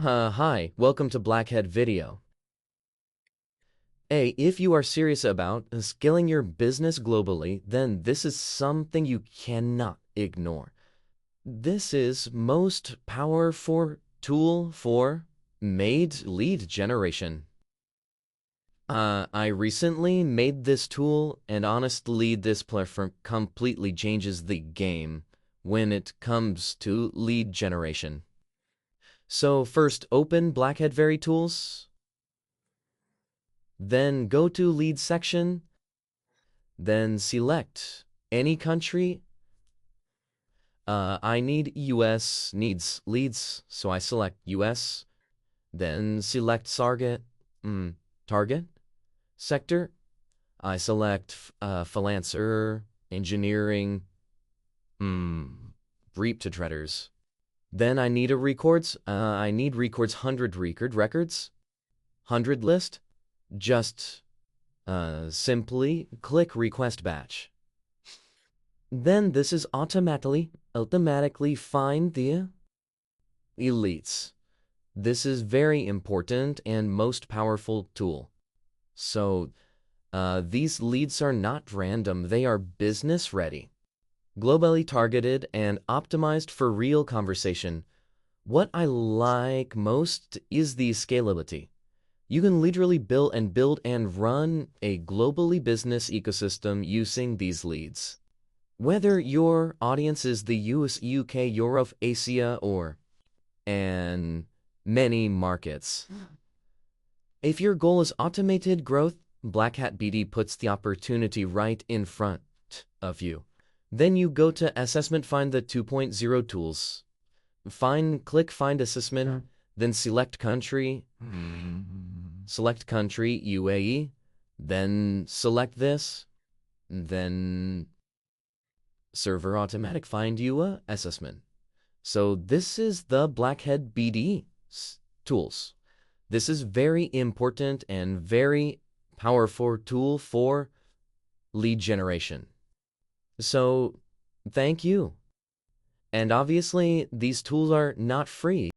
Hi, welcome to Blackhead Video. If you are serious about scaling your business globally, then this is something you cannot ignore. This is most powerful tool for made lead generation. I recently made this tool, and honestly, this platform completely changes the game when it comes to lead generation. So first, open Blackhead Very Tools. Then go to lead section, then select any country. I need US needs leads, so I select US, then select target sector. I select Freelancer, engineering, reap to traders. Then I need I need records 100 records, 100 list. Just simply click request batch. Then this is automatically find the elites. This is very important and most powerful tool. So these leads are not random, they are business ready, globally targeted and optimized for real conversation. What I like most is the scalability. You can literally build and run a globally business ecosystem using these leads. Whether your audience is the US, UK, Europe, Asia, or and many markets. If your goal is automated growth, Black Hat BD puts the opportunity right in front of you. Then you go to assessment, find the 2.0 tools. Click find assessment, then select country. Select country, UAE, then select this, then server automatic find you assessment. So this is the Blackhead BD tools. This is very important and very powerful tool for lead generation. So thank you. And obviously these tools are not free.